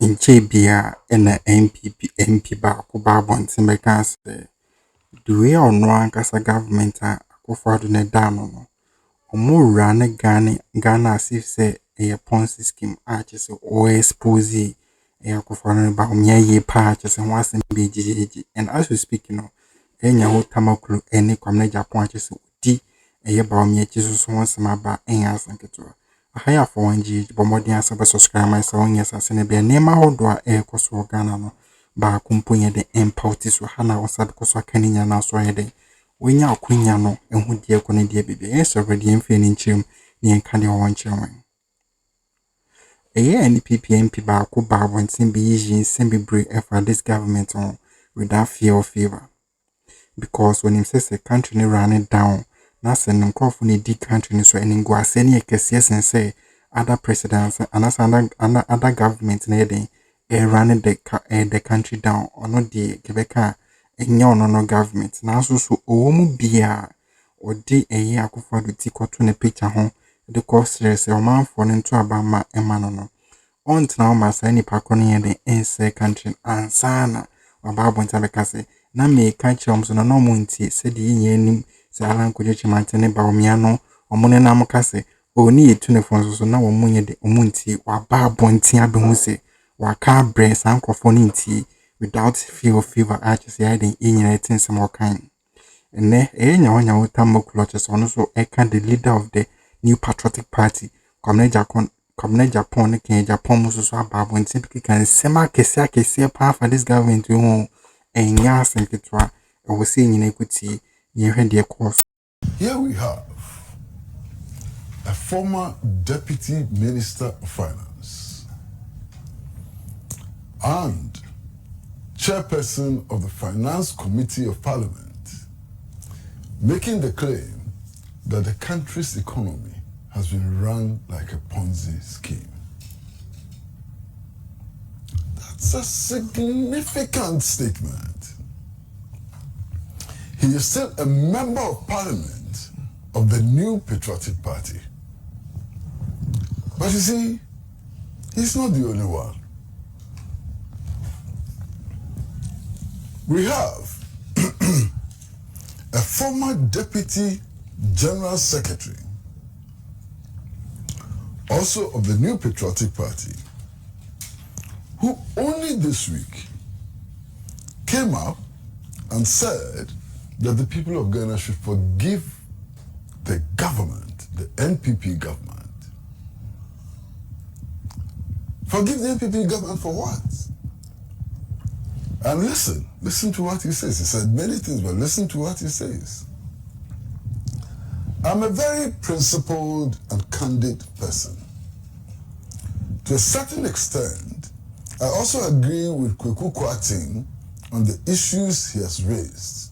nche bia na NPP MP baako ba abɔnten bɛka sɛ the way ɔno ankasa government a Akufo-Addo ne da no no ɔmo wura ne Ghana as if sɛ ɛyɛ Ponzi scheme a kyerɛ sɛ expose ɛyɛ Akufo-Addo ne ba ɔmo yɛ paa kyerɛ sɛ ho asɛm bi gyegyegye and as we speak no Nyaho-Tamakloe ne K.Agyapong a kyerɛ sɛ odi ɛyɛ ba ɔmo akyi so ho asɛm aba ɛnyɛ asɛm ketewa. Ahaya Alpha OneTV bɔ mmɔden asɛ bɛsubscribe ma sɛ wonyɛ saa sɛ ne bia nneɛma ahodoɔ a ɛrekɔ so wɔ Ghana no baako mpo nyɛ de ɛmpa wo ti so ha na wɔsa de kɔ so aka ne nyinaa so ayɛ den wonya akonya no ɛho deɛ kɔ ne deɛ biribi ɛyɛ sɛ ɔbɛde yɛmfiri ne nkyerɛm ne yɛnka deɛ ɔwɔ nkyerɛm wɔn. Ɛyɛ NPP MP baako ba abɔnten bɛyi nsɛm bebree ɛfa this government ho without fear or favor because when him says the country ne run down na sɛ ne nkurɔfo ne di country ne so ɛne nguasɛ ne yɛ kɛseɛ sen sɛ other presidents and other government na yɛden run the country down ɔno deɛ kɛbɛka ɛnyɛ ɔno no government nanso so ɔwɔ mu bia ɔde ɛyɛ Akufo-Addo ti kɔto ne picture ho de kɔ srɛ sɛ ɔmanfoɔ no nto aba ma ɛma no no ɔntena hɔ ma saa nipa korɔ no yɛden ɛnsɛ country ansa na waba abɔnten bɛka sɛ na meka kyerɛ ɔmo so na ɔmo ntie sɛdeɛ yɛnyɛ anim sɛ alankodwo kyimante ne ba ɔmea no ɔmo ne nam ka sɛ oni yɛtu ne fo nso so na ɔmo nyɛ de ɔmo ntie waba abɔnten abɛhu sɛ waka abrɛ saa nkurɔfoɔ no ntie without fear or favor a kyerɛ sɛ yɛden nyinaa ɛte nsɛm ɔkan ɛnɛ ɛyɛ Nyaho-Tamakloe kyerɛ sɛ ɔno so ɛka the leader of the new patriotic party K.Agyapong ne K.Agyapong mu nso so aba abɔnten keka nsɛm akɛseɛ paa fa this government ho ɛnyɛ asɛm ketewa ɛwɔ sɛ nyinaa ɛkɔtie yɛhwɛ deɛ kɔɔ so. Here we have a former Deputy Minister of Finance and Chairperson of the Finance Committee of Parliament making the claim that the country's economy has been run like a Ponzi scheme. That's a significant statement. He is still a member of Parliament of the new patriotic party. But you see, he's not the only one. We have a former Deputy General Secretary, also of the new patriotic party, who only this week came up and said that the people of Ghana should forgive the government, the NPP government. Forgive the NPP government for what? And listen to what he says. He said many things, but listen to what he says. I'm a very principled and candid person. To a certain extent, I also agree with Ťenṣio̳ on the issues he has raised.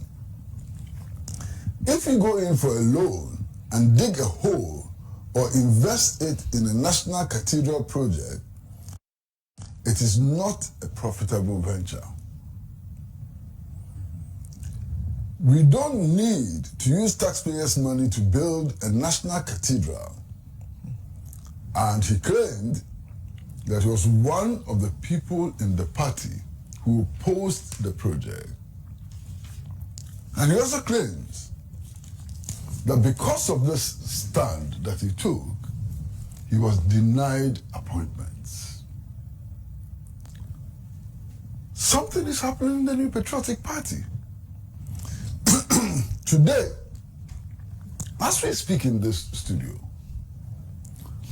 If you go in for a loan and dig a hole or invest it in a national cathedral project, it is not a profitable venture. We don't need to use taxpayers' money to build a national cathedral. And he claimed that he was one of the people in the party who opposed the project. And he also claims that because of this stand that he took, he was denied appointments. Something is happening in the new patriotic party. Today, as we speak in this studio,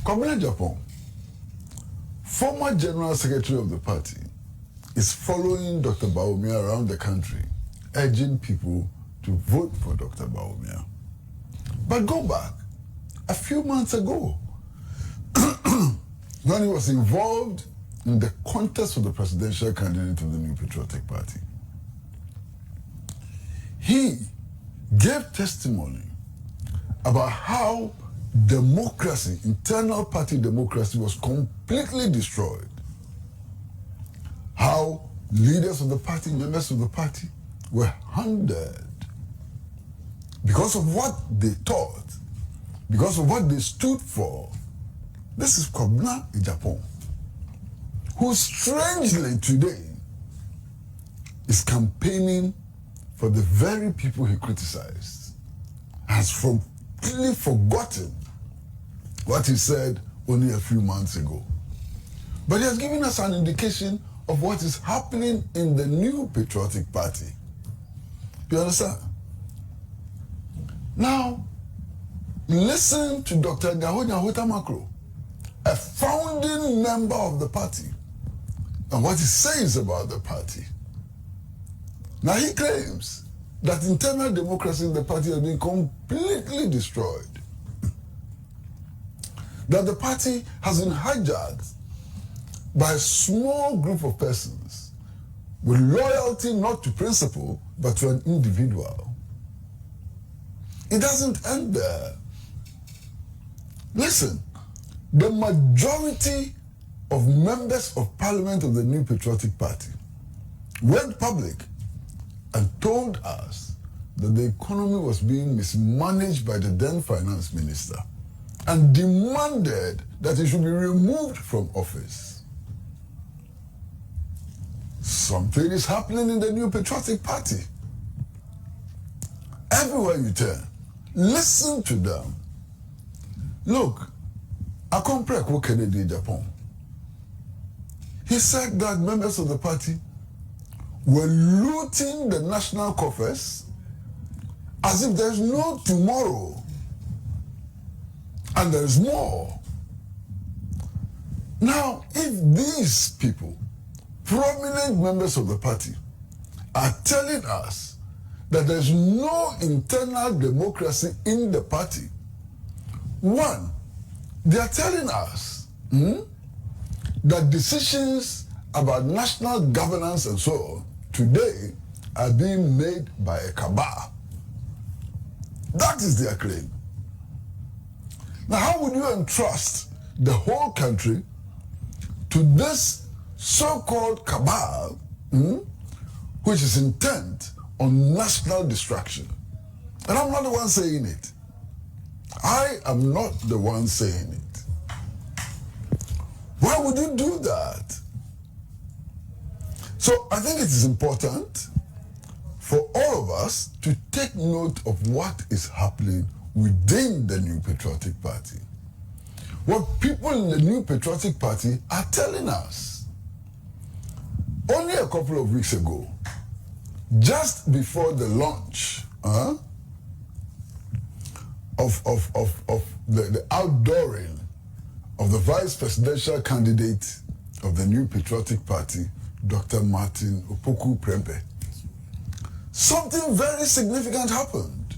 K.Agyapong, former General Secretary of the party, is following Dr. Bawumia around the country, urging people to vote for Dr. Bawumia. But go back a few months ago, when he was involved in the contest for the presidential candidate of the new patriotic party. He gave testimony about how democracy, internal party democracy, was completely destroyed. How leaders of the party, members of the party, were hunted because of what they taught, because of what they stood for. This is K.Agyapong, who strangely today is campaigning for the very people he criticized, has completely forgotten what he said only a few months ago. But he has given us an indication of what is happening in the new patriotic party. You understand? Now, listen to Dr. Nyaho-Tamakloe, a founding member of the party, and what he says about the party. Now, he claims that internal democracy in the party has been completely destroyed, that the party has been hijacked by a small group of persons with loyalty not to principle but to an individual. It doesn't end there. Listen, the majority of members of parliament of the New Patriotic Party went public and told us that the economy was being mismanaged by the then finance minister and demanded that he should be removed from office. Something is happening in the New Patriotic Party. Everywhere you turn, listen to them. Look, Akroma K.Agyapong, he said that members of the party were looting the national coffers as if there's no tomorrow. And there's more. Now, if these people, prominent members of the party, are telling us that there's no internal democracy in the party, one, they are telling us that decisions about national governance and so on today are being made by a cabal. That is their claim. Now, how would you entrust the whole country to this so-called cabal, which is intent on national destruction? And I'm not the one saying it. I am not the one saying it. Why would you do that? So I think it is important for all of us to take note of what is happening within the New Patriotic Party. What people in the New Patriotic Party are telling us. Only a couple of weeks ago, just before the launch of the outdooring of the vice presidential candidate of the New Patriotic Party, Dr. Martin Opoku Prempeh, something very significant happened.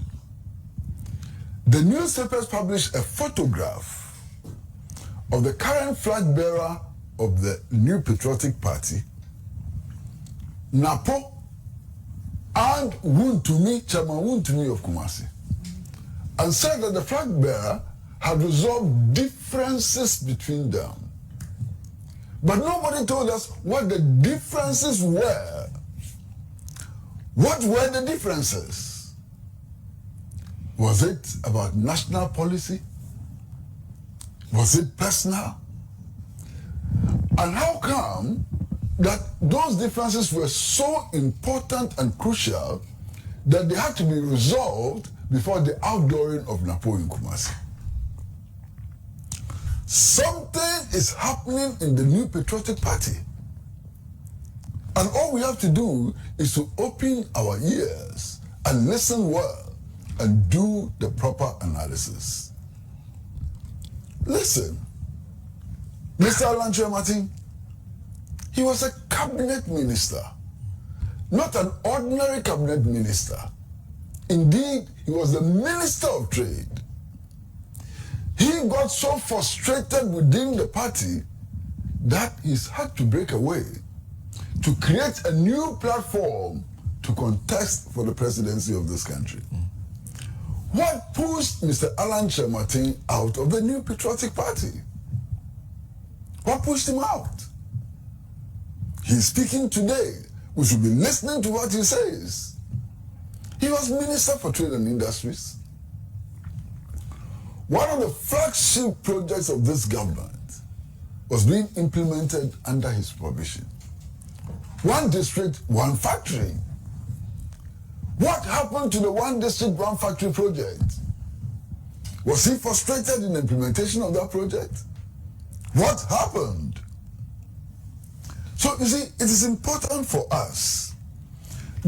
The newspapers published a photograph of the current flag bearer of the New Patriotic Party, Napo, and Wuntumi, Chairman Wuntumi of Kumasi, and said that the flag bearer had resolved differences between them. But nobody told us what the differences were. What were the differences? Was it about national policy? Was it personal? And how come that those differences were so important and crucial that they had to be resolved before the outdooring of Napo in Kumasi? Something is happening in the New Patriotic Party. And all we have to do is to open our ears and listen well and do the proper analysis. Listen, Mr. Alan, he was a cabinet minister, not an ordinary cabinet minister. Indeed, he was the Minister of Trade. He got so frustrated within the party that he's had to break away to create a new platform to contest for the presidency of this country. What pushed Mr. Alan Kyerematen out of the New Patriotic Party? What pushed him out? He's speaking today. We should be listening to what he says. He was Minister for Trade and Industries. One of the flagship projects of this government was being implemented under his provision. One district, one factory. What happened to the one district, one factory project? Was he frustrated in the implementation of that project? What happened? So you see, it is important for us.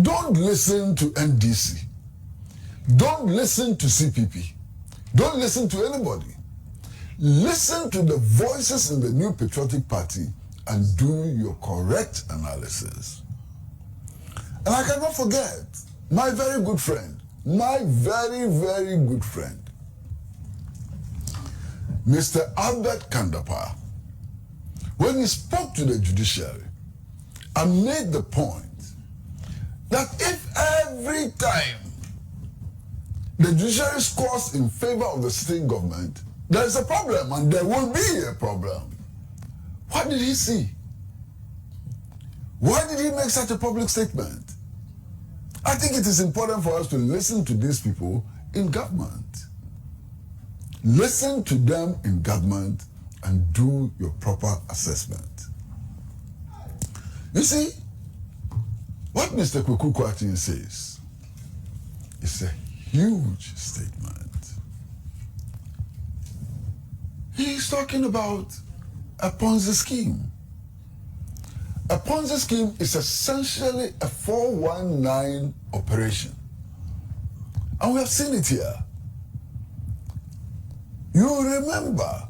Don't listen to NDC. Don't listen to CPP. Don't listen to anybody. Listen to the voices in the New Patriotic Party and do your correct analysis. And I cannot forget my very good friend, my very, very good friend, Mr. Albert Kandapa, when he spoke to the judiciary and made the point that if every time the judiciary scores in favor of the sitting government, there is a problem, and there will be a problem. What did he see? Why did he make such a public statement? I think it is important for us to listen to these people in government. Listen to them in government and do your proper assessment. You see, what Mr. Kwakwu says is a huge statement. He's talking about a Ponzi scheme. A Ponzi scheme is essentially a 419 operation. And we have seen it here. You remember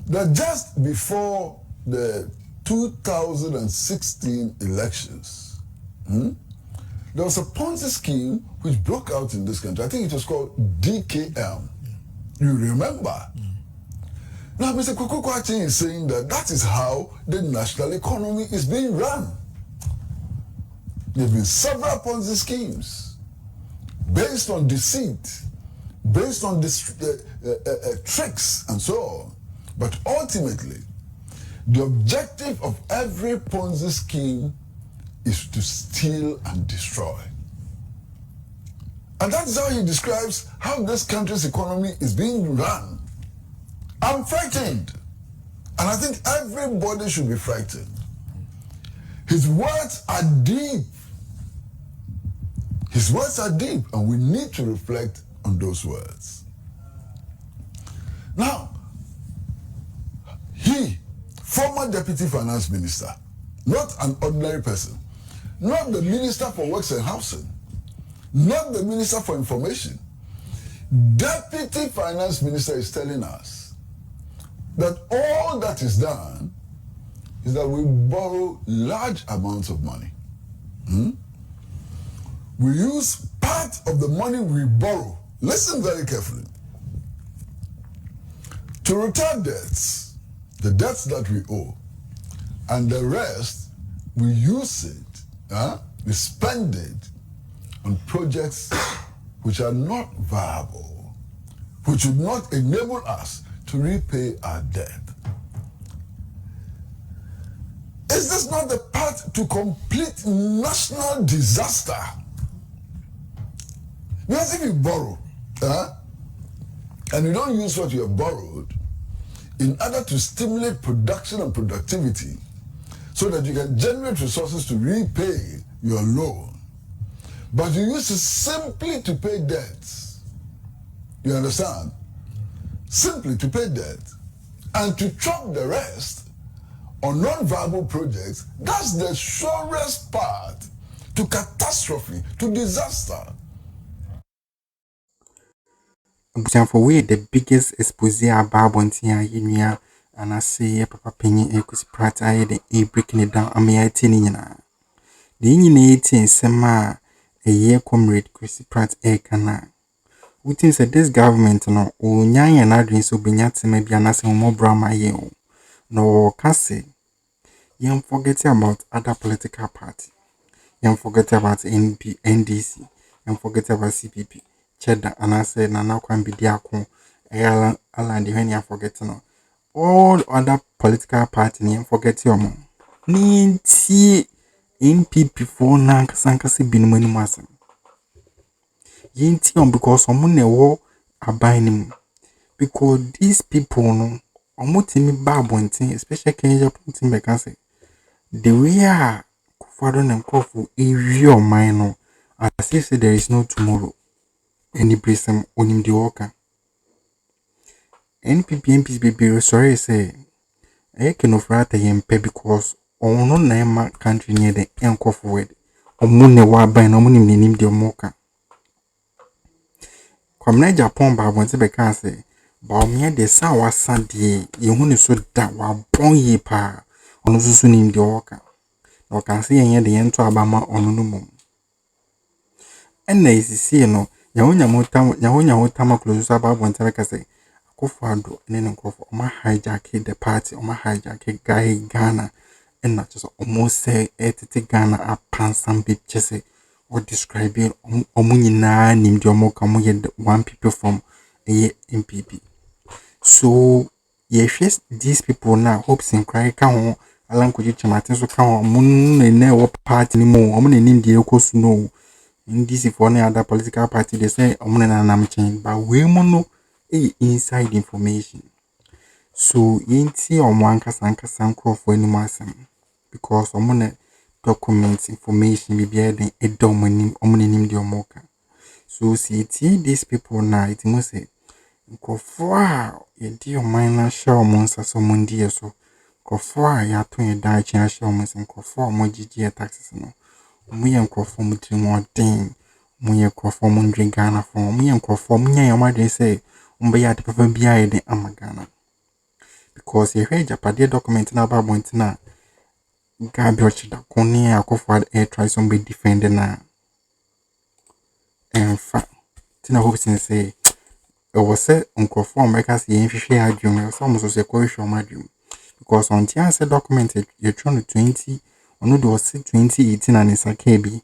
that just before the 2016 elections, there was a Ponzi scheme which broke out in this country. I think it was called DKM. You remember? Now, Mr. Kwakwu is saying that that is how the national economy is being run. There have been several Ponzi schemes based on deceit, based on tricks and so on. But ultimately, the objective of every Ponzi scheme is to steal and destroy. And that is how he describes how this country's economy is being run. I'm frightened. And I think everybody should be frightened. His words are deep. His words are deep, and we need to reflect on those words. Now, he, former Deputy Finance Minister, not an ordinary person, not the Minister for Works and Housing, not the Minister for Information, Deputy Finance Minister is telling us that all that is done is that we borrow large amounts of money. We use part of the money we borrow, listen very carefully, to retire debts, the debts that we owe, and the rest, we use it, we spend it on projects which are not viable, which would not enable us to repay our debt. Is this not the path to complete national disaster? Because if you borrow, and you don't use what you have borrowed in order to stimulate production and productivity so that you can generate resources to repay your loan, but you use it simply to pay debts, you understand? Simply to pay debt and to chop the rest on non-viable projects, that's the surest path to catastrophe, to disaster. For we the biggest expose about Bontia Yinia and I say Papa Penny Equus Pratt I the breaking it down. I mean, I tell you now. The Indian Sema a year comrade Chrissy Pratt Ekana. We think that this government no o nyanya na adwin so benyate ma bia na se mo brama ye o no kase you forget about other political party, you forget about NDC, you forget about CPP cheddar and I say na kwan bi diako ala ndi when you forget no all other political party you forget your mo ni ti NPP for na kasankase binum animu asem yinti on because someone newo abainim because these people no omutimi ba bonten especially K.Agyapong team be can say the way Akufo-Addo and Nkrofo ewie oman no as if say there is no tomorrow. Any brisem onim the worker. NPP MPs be sorry say I can offer yempe because ono na ema country near the enko forward. Omune wa ban omuni nim the omoka. Kwamna Japan ba bonte be kan say ba omye de sa wasa de yehu ne so da wa bon yi pa ono susu nim the worker. No kan say yen de yen to abama ono no mum. Ena isisi no Nyaho-Tamakloe so ba bonte be kan say Akufo-Addo and Nkrofo oma hijacking the party, oma hijacking Ghana, and not just almost say Ghana a pansam bit chese or describing omunina named Yomoka one people from a NPP. So yes, these people now hopes and cry can Alan Kujicha so can moon and never party anymore. I'm gonna name the Okos no. In this if any other political party they say Omuna Nam change, but we mono inside information. So yinti omo ankasa Nkrofo anim asem because omo documents information be be den edom anim omo nim de omoka. So see these people now it must say Nkrofo ye di oman na sha omo nsa so mo ndi so Nkrofo ya to ye dan chi sha omo nsa Nkrofo omo gigi taxes no omo ye Nkrofo mo tiri mo den mo ye Nkrofo mo ndwe Ghana for omo ye Nkrofo mo nya yoma de say mbe ya de papa bia ye de amagana because ye heard Japade document na ba bontina Gabi ochida koni Akufo-Addo air try some be defend na enfa tina hope sin say e was say Nkrofo America say hwehwe adwum so mo so say ko hwehwe adwum because on tia say document you try 20 ono do was 2018 and isaka bi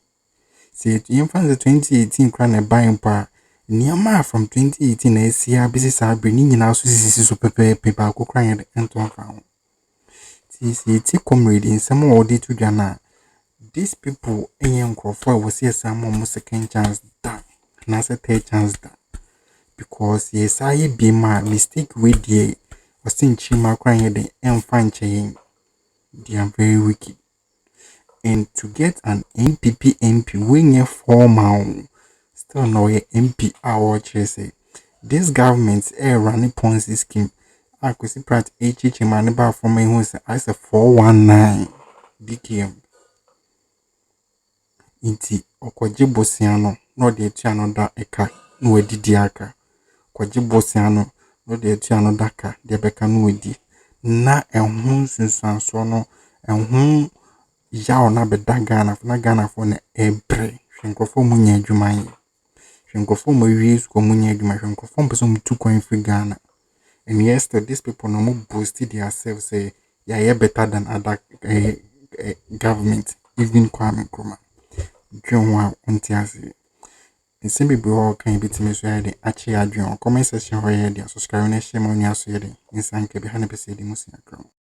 say you find the 2018 kra na buy mpa Niama from 2018 na esia bisi sa bre ni nyina so sisi so pepe ba ko kran ye enton fa ho ti comrade in some audit to Ghana these people Nkrofo was say some second chance da na say third chance da because yes I be my mistake with the was in chima kran ye den emfa nche they are very wicked and to get an NPP MP when you formal still no MP our say this government running Ponzi scheme Accusations man ba for me who say I say 419 BKM inti okwaje bosiano no de etu anoda eka no wadidi aka kwaje bosiano no de etu anoda ka de beka no wadi na ehun sunsanso no ehun yawo na beda Ghana for na ebre Nkrofo mu nya adwuma yi Nkrofo mu wie su ko mu nya adwuma Nkrofo mpeso mu tu kwan free Ghana. And yes, these people no more boasted themselves say, yeah, you're better than other government, even Kwame Nkrumah. John Wa Untiasi. And some people all can be to me so I actually add your comment section where you subscribe and share my news. In Sanke behind the Akroma.